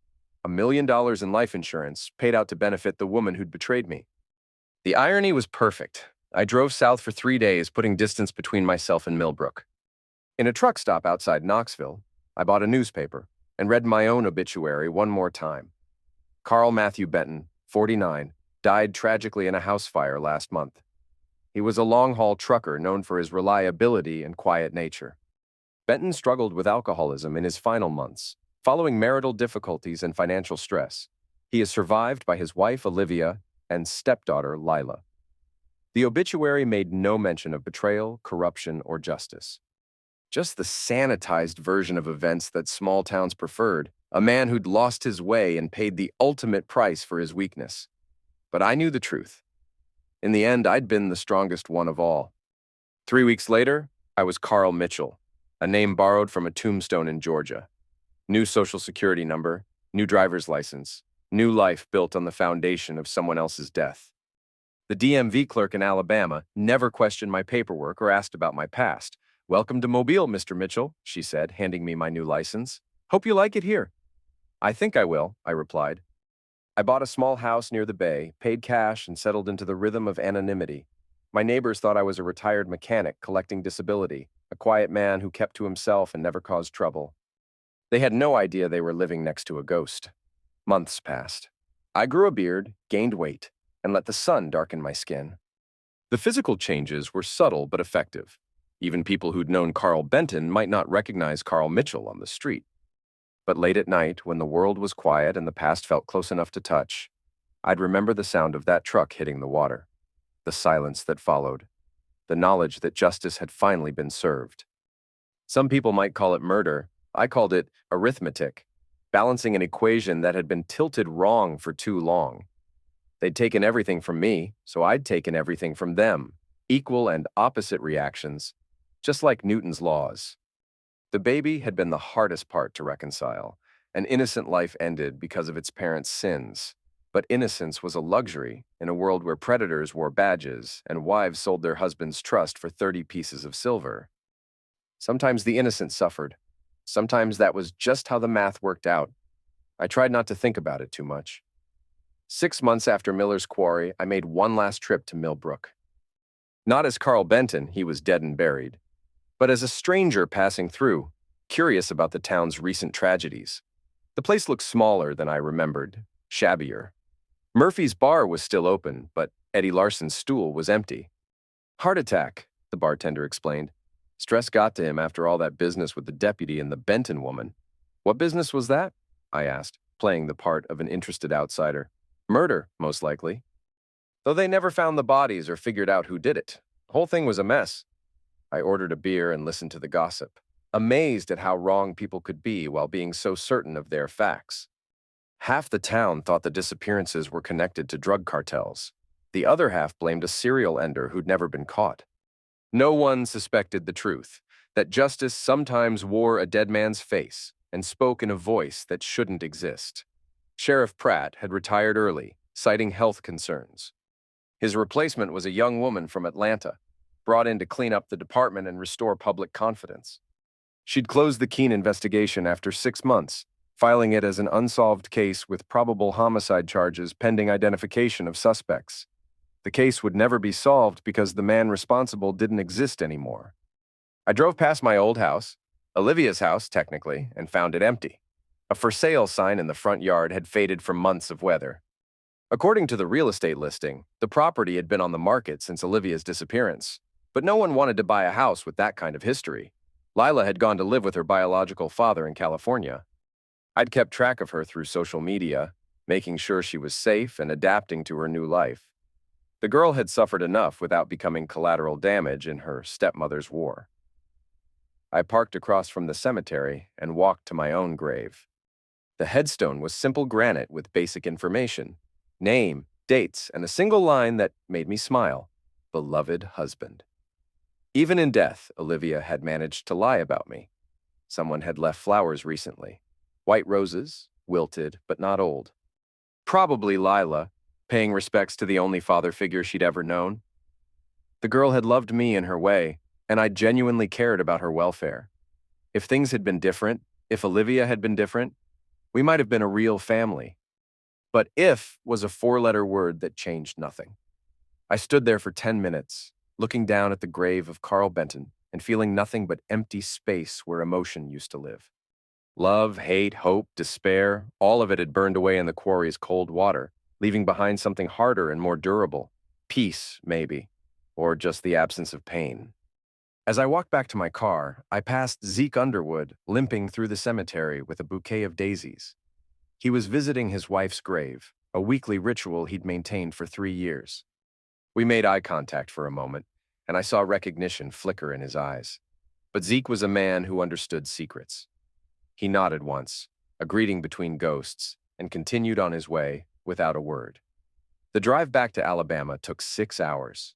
$1 million in life insurance paid out to benefit the woman who'd betrayed me. The irony was perfect. I drove south for 3 days, putting distance between myself and Millbrook. In a truck stop outside Knoxville, I bought a newspaper and read my own obituary one more time. Carl Matthew Benton, 49, died tragically in a house fire last month. He was a long-haul trucker known for his reliability and quiet nature. Benton struggled with alcoholism in his final months, following marital difficulties and financial stress. He is survived by his wife, Olivia, and stepdaughter, Lila. The obituary made no mention of betrayal, corruption, or justice. Just the sanitized version of events that small towns preferred, a man who'd lost his way and paid the ultimate price for his weakness. But I knew the truth. In the end, I'd been the strongest one of all. 3 weeks later, I was Carl Mitchell, a name borrowed from a tombstone in Georgia. New social security number, new driver's license, new life built on the foundation of someone else's death. The DMV clerk in Alabama never questioned my paperwork or asked about my past. "Welcome to Mobile, Mr. Mitchell," she said, handing me my new license. "Hope you like it here." "I think I will," I replied. I bought a small house near the bay, paid cash, and settled into the rhythm of anonymity. My neighbors thought I was a retired mechanic collecting disability, a quiet man who kept to himself and never caused trouble. They had no idea they were living next to a ghost. Months passed. I grew a beard, gained weight, and let the sun darken my skin. The physical changes were subtle but effective. Even people who'd known Carl Benton might not recognize Carl Mitchell on the street. But late at night, when the world was quiet and the past felt close enough to touch, I'd remember the sound of that truck hitting the water, the silence that followed, the knowledge that justice had finally been served. Some people might call it murder. I called it arithmetic, balancing an equation that had been tilted wrong for too long. They'd taken everything from me, so I'd taken everything from them, equal and opposite reactions, just like Newton's laws. The baby had been the hardest part to reconcile. An innocent life ended because of its parents' sins. But innocence was a luxury in a world where predators wore badges and wives sold their husbands' trust for 30 pieces of silver. Sometimes the innocent suffered. Sometimes that was just how the math worked out. I tried not to think about it too much. 6 months after Miller's quarry, I made one last trip to Millbrook. Not as Carl Benton, he was dead and buried, but as a stranger passing through, curious about the town's recent tragedies. The place looked smaller than I remembered, shabbier. Murphy's bar was still open, but Eddie Larson's stool was empty. Heart attack, the bartender explained. Stress got to him after all that business with the deputy and the Benton woman. What business was that? I asked, playing the part of an interested outsider. Murder, most likely. Though they never found the bodies or figured out who did it. The whole thing was a mess. I ordered a beer and listened to the gossip, amazed at how wrong people could be while being so certain of their facts. Half the town thought the disappearances were connected to drug cartels. The other half blamed a serial ender who'd never been caught. No one suspected the truth, that justice sometimes wore a dead man's face and spoke in a voice that shouldn't exist. Sheriff Pratt had retired early, citing health concerns. His replacement was a young woman from Atlanta, brought in to clean up the department and restore public confidence. She'd closed the Keene investigation after 6 months, filing it as an unsolved case with probable homicide charges pending identification of suspects. The case would never be solved because the man responsible didn't exist anymore. I drove past my old house, Olivia's house, technically, and found it empty. A for sale sign in the front yard had faded from months of weather. According to the real estate listing, the property had been on the market since Olivia's disappearance, but no one wanted to buy a house with that kind of history. Lila had gone to live with her biological father in California. I'd kept track of her through social media, making sure she was safe and adapting to her new life. The girl had suffered enough without becoming collateral damage in her stepmother's war. I parked across from the cemetery and walked to my own grave. The headstone was simple granite with basic information, name, dates, and a single line that made me smile: beloved husband. Even in death, Olivia had managed to lie about me. Someone had left flowers recently. White roses, wilted but not old. Probably Lila, paying respects to the only father figure she'd ever known. The girl had loved me in her way, and I genuinely cared about her welfare. If things had been different, if Olivia had been different, we might have been a real family. But if was a 4-letter word that changed nothing. I stood there for 10 minutes, looking down at the grave of Carl Benton and feeling nothing but empty space where emotion used to live. Love, hate, hope, despair, all of it had burned away in the quarry's cold water, leaving behind something harder and more durable. Peace, maybe, or just the absence of pain. As I walked back to my car, I passed Zeke Underwood limping through the cemetery with a bouquet of daisies. He was visiting his wife's grave, a weekly ritual he'd maintained for 3 years. We made eye contact for a moment, and I saw recognition flicker in his eyes. But Zeke was a man who understood secrets. He nodded once, a greeting between ghosts, and continued on his way without a word. The drive back to Alabama took 6 hours.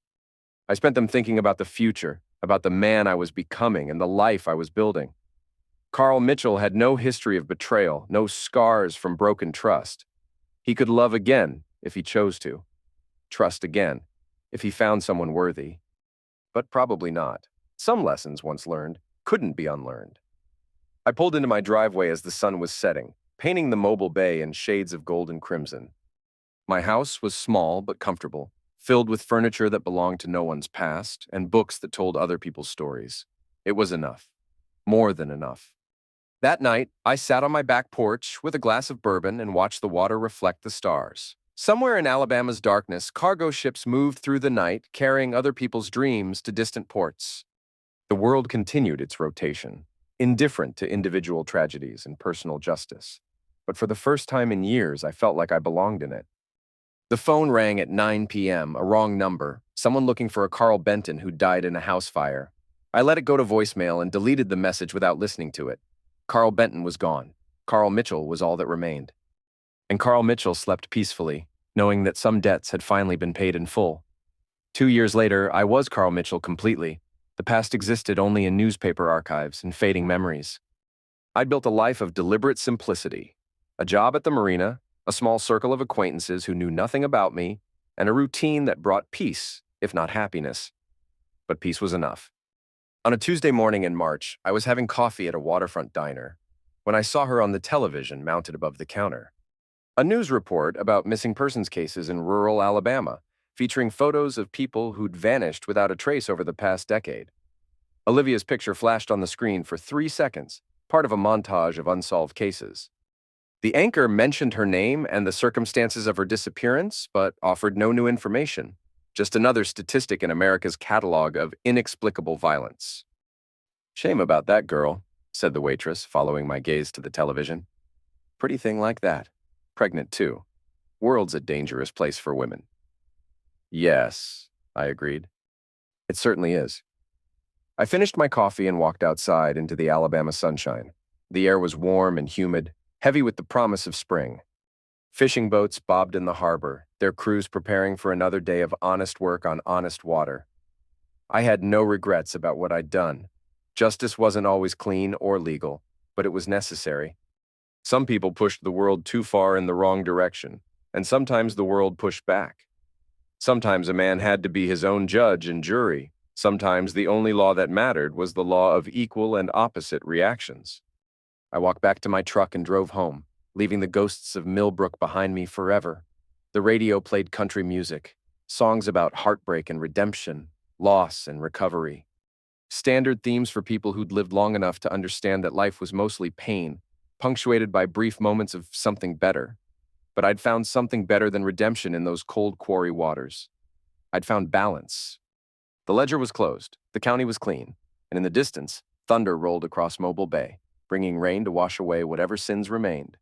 I spent them thinking about the future, about the man I was becoming and the life I was building. Carl Mitchell had no history of betrayal, no scars from broken trust. He could love again if he chose to. Trust again if he found someone worthy. But probably not. Some lessons once learned couldn't be unlearned. I pulled into my driveway as the sun was setting, painting the mobile bay in shades of gold and crimson. My house was small but comfortable, filled with furniture that belonged to no one's past and books that told other people's stories. It was enough. More than enough. That night, I sat on my back porch with a glass of bourbon and watched the water reflect the stars. Somewhere in Alabama's darkness, cargo ships moved through the night, carrying other people's dreams to distant ports. The world continued its rotation, indifferent to individual tragedies and personal justice. But for the first time in years, I felt like I belonged in it. The phone rang at 9 p.m., a wrong number, someone looking for a Carl Benton who died in a house fire. I let it go to voicemail and deleted the message without listening to it. Carl Benton was gone. Carl Mitchell was all that remained. And Carl Mitchell slept peacefully, knowing that some debts had finally been paid in full. 2 years later, I was Carl Mitchell completely. The past existed only in newspaper archives and fading memories. I'd built a life of deliberate simplicity. A job at the marina, a small circle of acquaintances who knew nothing about me, and a routine that brought peace, if not happiness. But peace was enough. On a Tuesday morning in March, I was having coffee at a waterfront diner when I saw her on the television mounted above the counter. A news report about missing persons cases in rural Alabama, featuring photos of people who'd vanished without a trace over the past decade. Olivia's picture flashed on the screen for 3 seconds, part of a montage of unsolved cases. The anchor mentioned her name and the circumstances of her disappearance, but offered no new information. Just another statistic in America's catalog of inexplicable violence. "Shame about that girl," said the waitress, following my gaze to the television. "Pretty thing like that. Pregnant, too. World's a dangerous place for women." "Yes," I agreed. "It certainly is." I finished my coffee and walked outside into the Alabama sunshine. The air was warm and humid, heavy with the promise of spring. Fishing boats bobbed in the harbor, their crews preparing for another day of honest work on honest water. I had no regrets about what I'd done. Justice wasn't always clean or legal, but it was necessary. Some people pushed the world too far in the wrong direction, and sometimes the world pushed back. Sometimes a man had to be his own judge and jury. Sometimes the only law that mattered was the law of equal and opposite reactions. I walked back to my truck and drove home, leaving the ghosts of Millbrook behind me forever. The radio played country music, songs about heartbreak and redemption, loss and recovery. Standard themes for people who'd lived long enough to understand that life was mostly pain, punctuated by brief moments of something better. But I'd found something better than redemption in those cold quarry waters. I'd found balance. The ledger was closed, the county was clean, and in the distance, thunder rolled across Mobile Bay, bringing rain to wash away whatever sins remained.